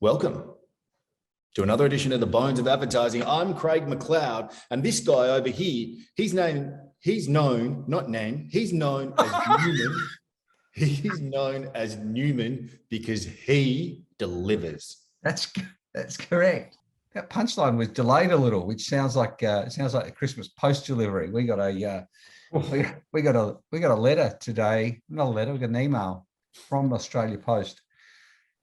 Welcome to another edition of the Bones of Advertising. I'm Craig McLeod, and this guy over here, he's known as Newman. He's known as Newman because he delivers. That's correct. That punchline was delayed a little, which sounds like a Christmas post delivery. We got a letter today, not a letter, we got an email from Australia Post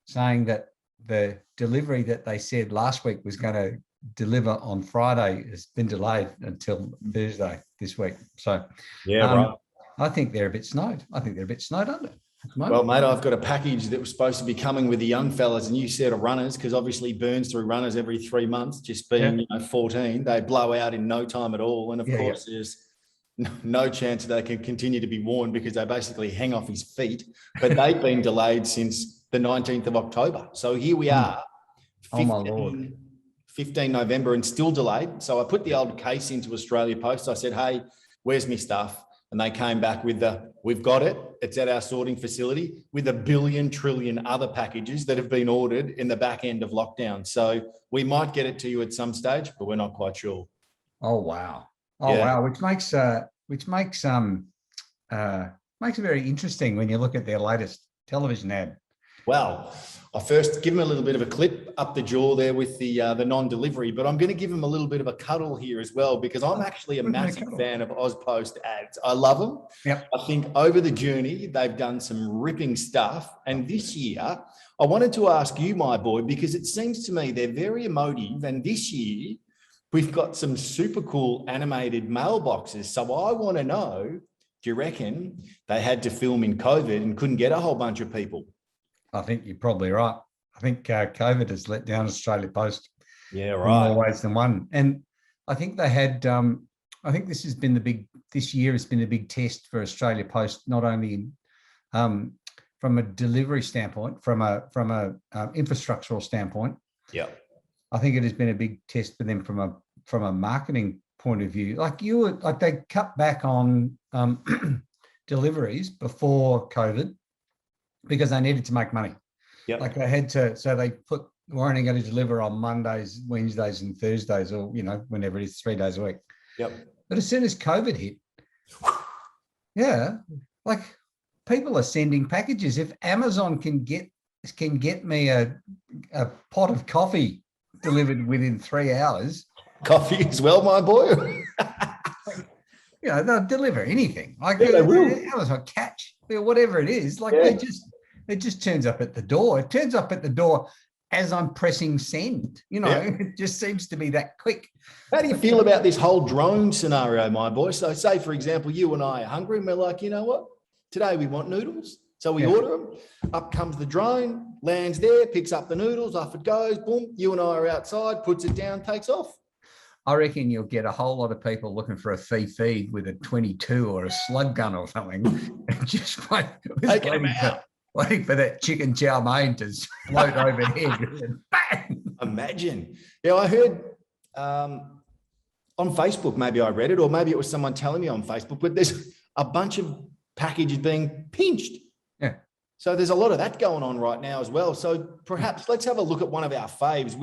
saying that the delivery that they said last week was going to deliver on Friday has been delayed until Thursday this week. So, right. I think they're a bit snowed. Under. Well, mate, I've got a package that was supposed to be coming with the young fellas, a new set of runners, because obviously Burns through runners every 3 months, just being 14, they blow out in no time at all. And of course, there's no chance they can continue to be worn because they basically hang off his feet. But they've been delayed since the 19th of October. So here we are, 15 November and still delayed. So I put the old case into Australia Post. I said, hey, where's my stuff? And they came back with we've got it. It's at our sorting facility with 1 billion trillion other packages that have been ordered in the back end of lockdown. So we might get it to you at some stage, but we're not quite sure. Oh, wow. Wow. Which makes it very interesting when you look at their latest television ad. Well, I first give him a little bit of a clip up the jaw there with the non-delivery, but I'm going to give him a little bit of a cuddle here as well, because I'm actually a massive fan of AusPost ads. I love them. Yep. I think over the journey, they've done some ripping stuff. And this year, I wanted to ask you, my boy, because it seems to me they're very emotive. And this year, we've got some super cool animated mailboxes. So I want to know, do you reckon they had to film in COVID and couldn't get a whole bunch of people? I think you're probably right. I think COVID has let down Australia Post. Yeah, right. In more ways than one. And I think they had. I think this year has been a big test for Australia Post, not only from a delivery standpoint, from a infrastructural standpoint. Yeah. I think it has been a big test for them from a marketing point of view. They cut back on deliveries before COVID, because they needed to make money. Yep. Like they had to, so they we're only going to deliver on Mondays, Wednesdays, and Thursdays, or whenever it is, 3 days a week. Yep. But as soon as COVID hit, like people are sending packages. If Amazon can get me a pot of coffee delivered within 3 hours, coffee as well, my boy. They'll deliver anything. Like they will. Amazon catch, whatever it is. Like it just turns up at the door. It turns up at the door as I'm pressing send. It just seems to be that quick. How do you feel about this whole drone scenario, my boy? So say, for example, you and I are hungry and we're like, you know what? Today we want noodles. So we order them. Up comes the drone, lands there, picks up the noodles, off it goes, boom. You and I are outside, puts it down, takes off. I reckon you'll get a whole lot of people looking for a feed with a 22 or a slug gun or something, and just waiting for that chicken chow mein to float overhead. And bang! Imagine. I heard on Facebook, maybe I read it, or maybe it was someone telling me on Facebook, but there's a bunch of packages being pinched. Yeah. So there's a lot of that going on right now as well. So perhaps let's have a look at one of our faves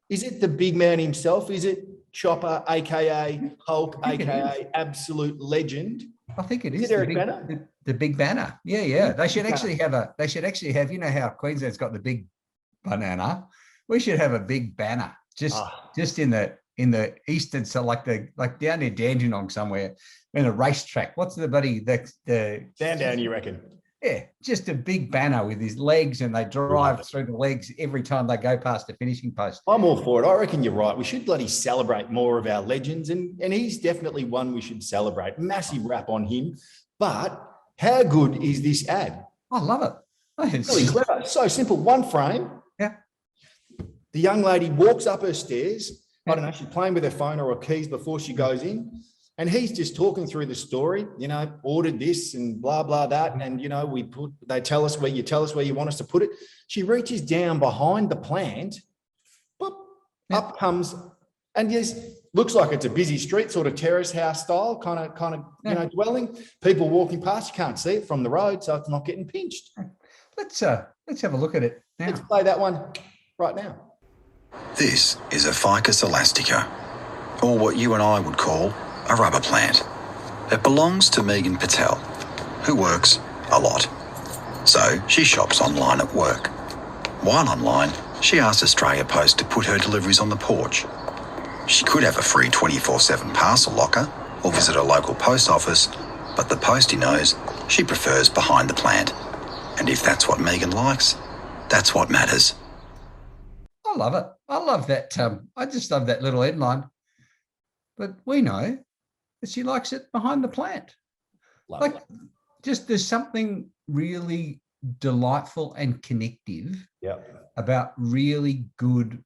is it the big man himself? Is it Chopper, aka Hulk, aka absolute legend? I think it is. Is it Eric Banner? The big banner. Yeah. They should actually have how Queensland's got the big banana. We should have a big banner just in the eastern, so like down near Dandenong somewhere in a racetrack. What's the Sandown, you reckon? Yeah, just a big banner with his legs, and they drive through the legs every time they go past the finishing post. I'm all for it. I reckon you're right. We should bloody celebrate more of our legends, and he's definitely one we should celebrate. Massive rap on him. But how good is this ad? I love it. It's really clever. So simple. One frame. Yeah. The young lady walks up her stairs. I don't know, she's playing with her phone or her keys before she goes in. And he's just talking through the story, ordered this and blah, blah, that. And, they tell us where you want us to put it. She reaches down behind the plant, boop, up comes, and yes, looks like it's a busy street, sort of terrace house style, kind of dwelling. People walking past, you can't see it from the road, so it's not getting pinched. Let's have a look at it now. Let's play that one. right now. This is a Ficus elastica, or what you and I would call a rubber plant. It belongs to Megan Patel, who works a lot. So she shops online at work. While online, she asked Australia Post to put her deliveries on the porch. She could have a free 24/7 parcel locker or visit a local post office, but the postie knows she prefers behind the plant. And if that's what Megan likes, that's what matters. I love it. I love that. I just love that little headline. But we know that she likes it behind the plant. Lovely. Like, just there's something really delightful and connective about really good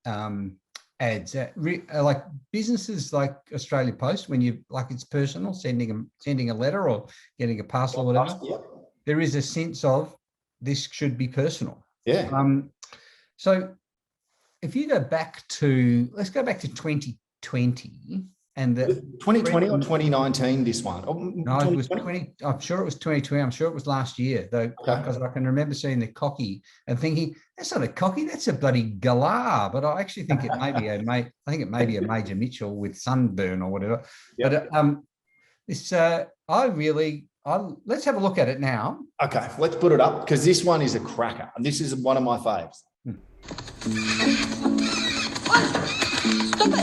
ads. Like businesses like Australia Post, when you like it's personal, sending a letter or getting a parcel or whatever. There is a sense of this should be personal. Yeah. So if you go back to, let's go back to 2020 and the 2020 or 2019, this one? Oh, no, it was 20. I'm sure it was 2020. I'm sure it was last year, though, because I can remember seeing the cocky and thinking that's not a cocky, that's a bloody galah. But I actually think it may be I think it may be a Major Mitchell with sunburn or whatever. Yep. But let's have a look at it now. Okay, let's put it up because this one is a cracker, and this is one of my faves. Stop it!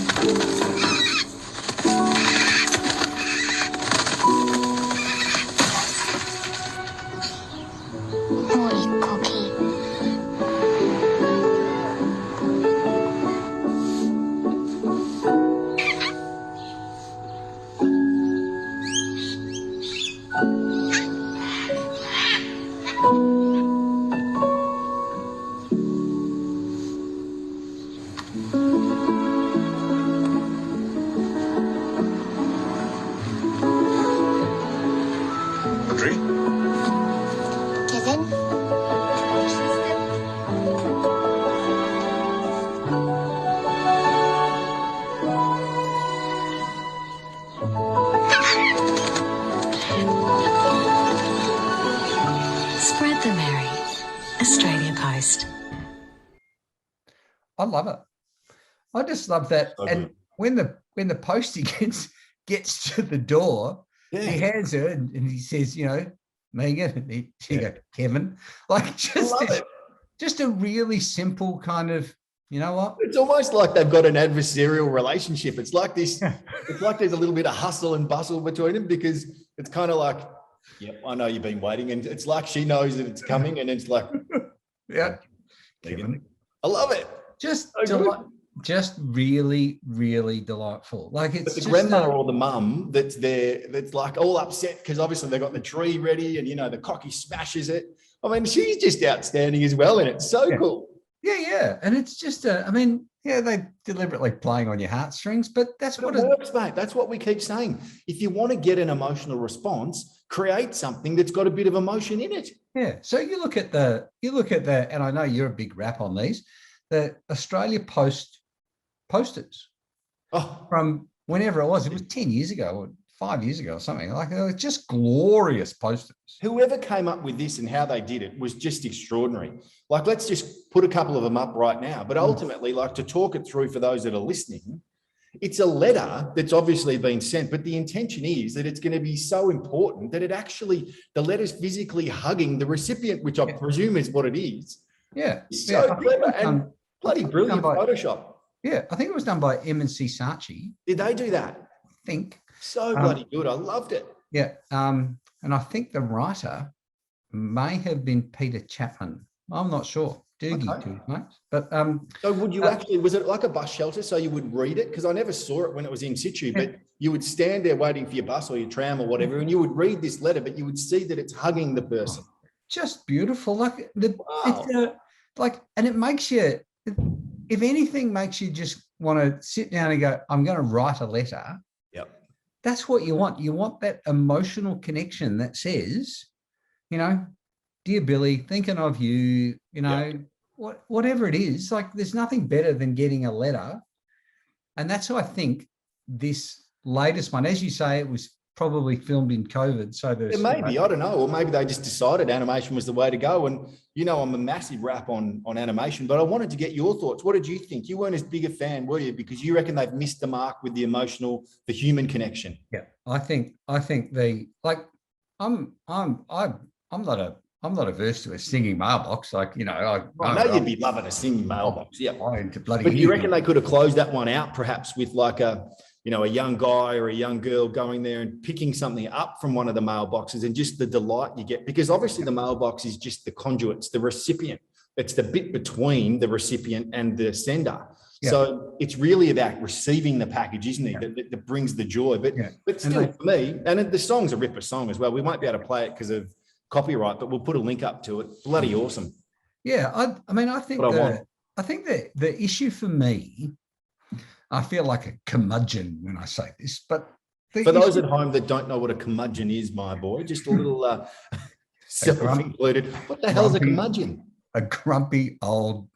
Spread the merry. Australia Post. I love it. I just love that. So and good. when the postie gets to the door, he hands her and he says, you know, Megan, and she goes, Kevin, like just a really simple kind of, you know what? It's almost like they've got an adversarial relationship. It's like this. It's like there's a little bit of hustle and bustle between them because it's kind of like, yep, I know you've been waiting, and it's like she knows that it's coming, and it's like, Kevin. I love it. Just really, really delightful. Like it's the grandma or the mum that's there, that's like all upset because obviously they've got the tree ready, and you know the cocky smashes it. I mean, she's just outstanding as well, and it's so cool. Yeah, and it's just they deliberately playing on your heartstrings, but that's what it works, mate. That's what we keep saying. If you want to get an emotional response, create something that's got a bit of emotion in it. Yeah. So you look at the, and I know you're a big rap on these, the Australia Post posters from whenever it was 10 years ago or 5 years ago or something. Like it was just glorious posters. Whoever came up with this and how they did it was just extraordinary. Like, let's just put a couple of them up right now. But ultimately, like, to talk it through for those that are listening, it's a letter that's obviously been sent, but the intention is that it's going to be so important that the letter's physically hugging the recipient, which I presume is what it is. Yeah. So clever and bloody brilliant Photoshop. Yeah, I think it was done by M&C Saatchi. Did they do that? I think. So bloody good. I loved it. Yeah. And I think the writer may have been Peter Chapman. I'm not sure. Doogie to his mates. But so would you was it like a bus shelter so you would read it? Because I never saw it when it was in situ, but you would stand there waiting for your bus or your tram or whatever, and you would read this letter, but you would see that it's hugging the person. Just beautiful. Like and it makes you, if anything, makes you just want to sit down and go, I'm going to write a letter. Yep. That's what you want. You want that emotional connection that says, you know, dear Billy, thinking of you, you know, whatever it is, like there's nothing better than getting a letter. And that's why I think this latest one, as you say, it was probably filmed in COVID. So there's maybe, I don't know, or maybe they just decided animation was the way to go. And I'm a massive rap on animation, but I wanted to get your thoughts. What did you think? You weren't as big a fan, were you? Because you reckon they've missed the mark with the emotional, the human connection. Yeah, I think I'm not averse to a singing mailbox. Like, I know you'd be loving a singing mailbox. Yeah. Bloody. But you reckon they could have closed that one out, perhaps with like a young guy or a young girl going there and picking something up from one of the mailboxes, and just the delight you get, because obviously the mailbox is just the conduit, it's the recipient. It's the bit between the recipient and the sender. Yeah. So it's really about receiving the package, isn't it? That brings the joy. But still, for me, and the song's a ripper song as well. We won't be able to play it because of copyright, but we'll put a link up to it. Bloody awesome. Yeah, I think that the issue for me, I feel like a curmudgeon when I say this, but for those at home that don't know what a curmudgeon is, my boy, just a little self-included. What the hell is a curmudgeon? A grumpy old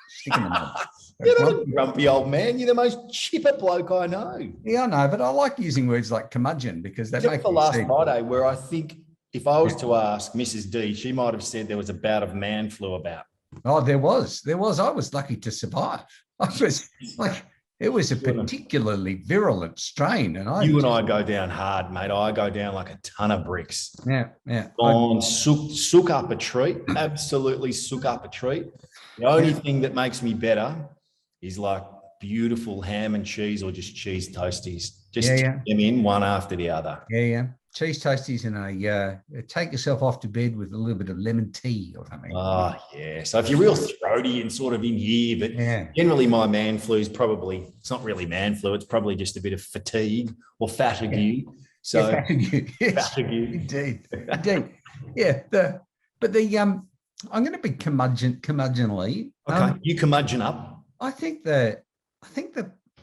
stick in the mud. You're not a grumpy old man. You're the most chipper bloke I know. Yeah, I know, but I like using words like curmudgeon because they make for last Friday, where I think if I was to ask Mrs. D, she might have said there was a bout of man flu about. Oh, there was. I was lucky to survive. I was like, it was a particularly virulent strain, and I go down hard, mate. I go down like a ton of bricks. Yeah. Sook up a treat. Absolutely sook up a treat. The only thing that makes me better is like beautiful ham and cheese, or just cheese toasties. Just them in one after the other. Yeah. Cheese toasties and take yourself off to bed with a little bit of lemon tea or something. Oh, yeah. So if you're real throaty and sort of in here, but generally my man flu is probably, it's not really man flu, it's probably just a bit of fatigue or fatigue. Yeah. So fatigue. Yes, fatigue. Indeed. Yeah. I'm going to be curmudgeonly. Okay. You curmudgeon up. I think that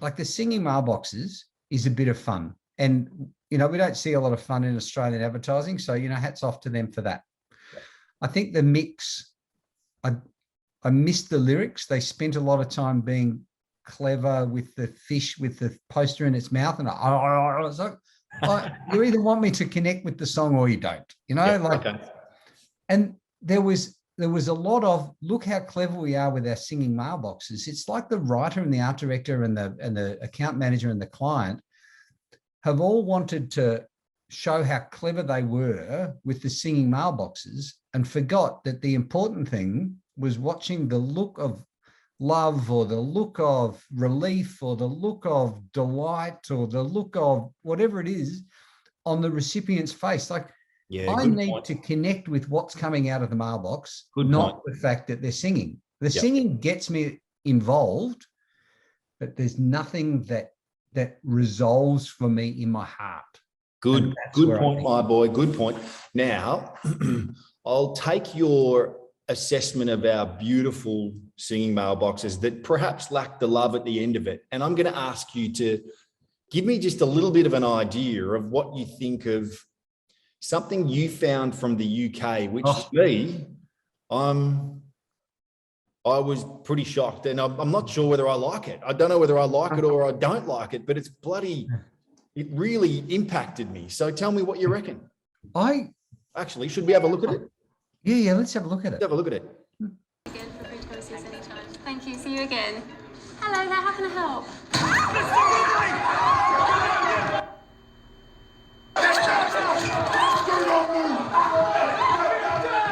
like the singing mailboxes is a bit of fun. And, we don't see a lot of fun in Australian advertising. So, hats off to them for that. Yeah. I think the mix, I missed the lyrics. They spent a lot of time being clever with the fish, with the poster in its mouth. And you either want me to connect with the song or you don't, And there was a lot of, look how clever we are with our singing mailboxes. It's like the writer and the art director and the account manager and the client have all wanted to show how clever they were with the singing mailboxes and forgot that the important thing was watching the look of love or the look of relief or the look of delight or the look of whatever it is on the recipient's face. Like, I need to connect with what's coming out of the mailbox, not the fact that they're singing. The singing gets me involved, but there's nothing that resolves for me in my heart. Good point, my boy. Good point. Now, I'll take your assessment of our beautiful singing mailboxes that perhaps lack the love at the end of it. And I'm going to ask you to give me just a little bit of an idea of what you think of something you found from the UK, which to me, I was pretty shocked, and I'm not sure whether I like it. I don't know whether I like it or I don't like it, but it really impacted me. So tell me what you reckon. Actually, should we have a look at it? Yeah, let's have a look at it. Let's have a look at it. Again for food process anytime. Thank you, see you again. Hello there, how can I help?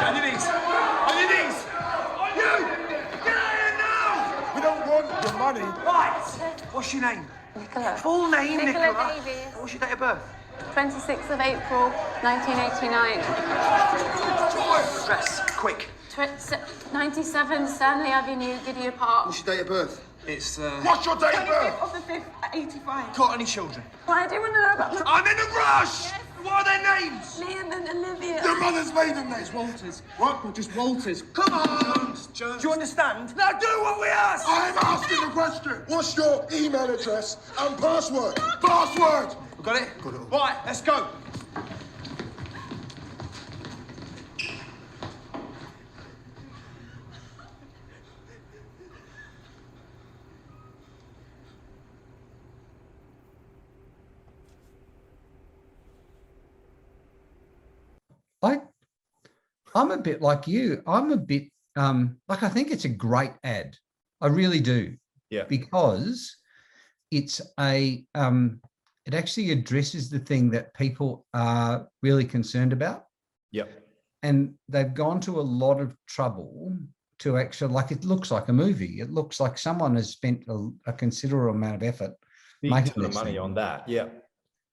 On your knees! On your knees! You! Get out of here now! We don't want your money. Right! What's your name? Nicola. Full name, Nicola. Davies. What's your date of birth? 26th of April, 1989. Address, quick. 97 Stanley Avenue, Gideon Park. What's your date of birth? It's, What's your date of birth? 25th of the 5th, 85. Got any children? Well, I do want to know about them. I'm in a rush! Yes. What are their names? Liam and Olivia. Your mother's maiden name. It's Walters. What? No, just Walters. Come on! Do you understand? Now do what we ask! I'm asking the question. What's your email address and password? Password! We got it? Got it. Right, let's go. I'm a bit like you. I'm a bit like, I think it's a great ad. I really do. Yeah. Because it's it actually addresses the thing that people are really concerned about. Yep. And they've gone to a lot of trouble to actually, like, it looks like a movie. It looks like someone has spent a considerable amount of effort Big ton of money on that. Yeah.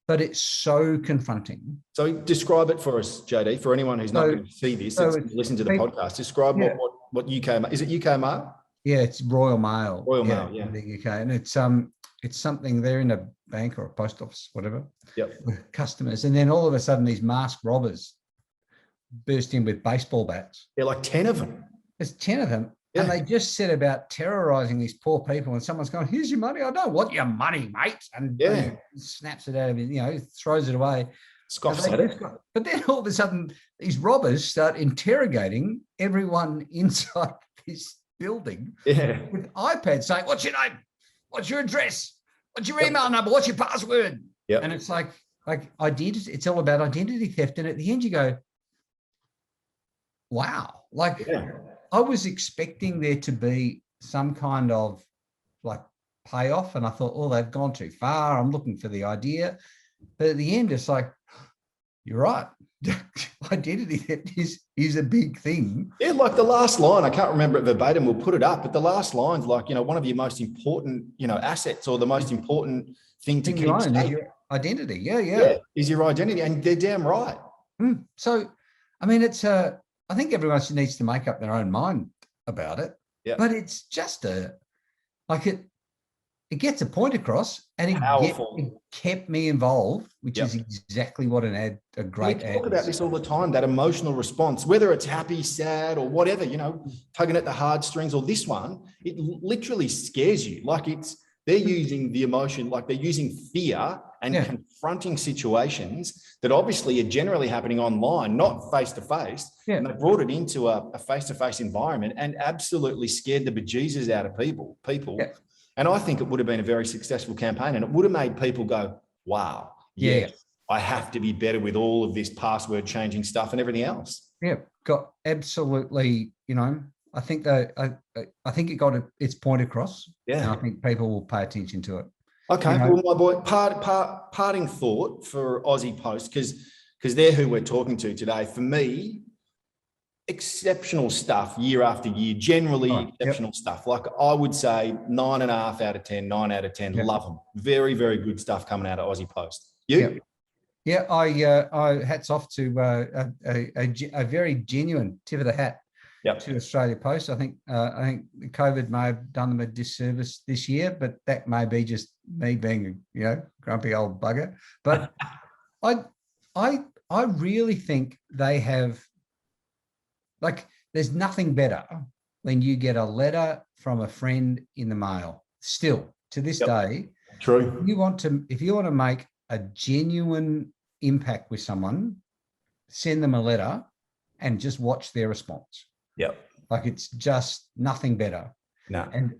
But it's so confronting. So describe it for us, JD, for anyone who's not going to see this, listen to the podcast. Describe what UK, is it UK Mail? Yeah, it's Royal Mail. Royal Mail, yeah. In the UK. And it's something, they're in a bank or a post office, whatever. Yep. With customers. And then all of a sudden these masked robbers burst in with baseball bats. There are like 10 of them. There's 10 of them. Yeah. And they just set about terrorizing these poor people. And someone's going, here's your money. I don't want your money, mate. And snaps it out of it, throws it away. Scoffs at it. But then all of a sudden, these robbers start interrogating everyone inside this building with iPads saying, what's your name? What's your address? What's your email number? What's your password? Yep. And it's like identity. It's all about identity theft. And at the end you go, wow. I was expecting there to be some kind of like payoff. And I thought, oh, they've gone too far. I'm looking for the idea. But at the end, it's like, you're right. Identity theft is a big thing. Yeah, like the last line, I can't remember it verbatim, we'll put it up, but the last line's like, one of your most important, assets, or the most important thing to keep safe. Your identity. Yeah, is your identity. And they're damn right. So, I mean, it's I think everyone needs to make up their own mind about it. Yeah. But it's just it gets a point across, and it kept me involved, which is exactly what a great ad. We talk about this all the time, that emotional response, whether it's happy, sad, or whatever, tugging at the heartstrings, or this one, it literally scares you. Like they're using the emotion, like they're using fear and confronting situations that obviously are generally happening online, not face-to-face. Yeah. And they brought it into a face-to-face environment and absolutely scared the bejesus out of people. Yeah. And I think it would have been a very successful campaign, and it would have made people go, wow, I have to be better with all of this password changing stuff and everything else. Yeah, got absolutely, I think I think it got its point across. Yeah. And I think people will pay attention to it. Okay, well, my boy, parting thought for Aussie Post, because they're who we're talking to today. For me, exceptional stuff year after year, generally exceptional stuff. Like I would say 9.5 out of 10, 9 out of 10, love them. Very, very good stuff coming out of Aussie Post. You? Yeah, I hats off to a very genuine tip of the hat to Australia Post. I think COVID may have done them a disservice this year, but that may be just me being a grumpy old bugger. But I really think they have, like, there's nothing better when you get a letter from a friend in the mail. Still to this day, true. If you want to make a genuine impact with someone, send them a letter and just watch their response. Yep. Like, it's just nothing better. No. And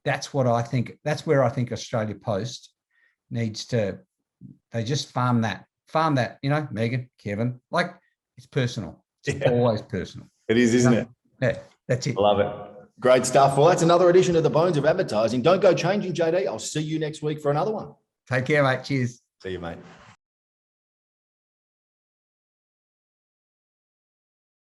that's what I think. That's where I think Australia Post needs to. They just farm that. Megan, Kevin, like, it's personal. It's always personal. It is, isn't it? Yeah, that's it. I love it. Great stuff. Well, that's another edition of the Bones of Advertising. Don't go changing, JD. I'll see you next week for another one. Take care, mate. Cheers. See you, mate.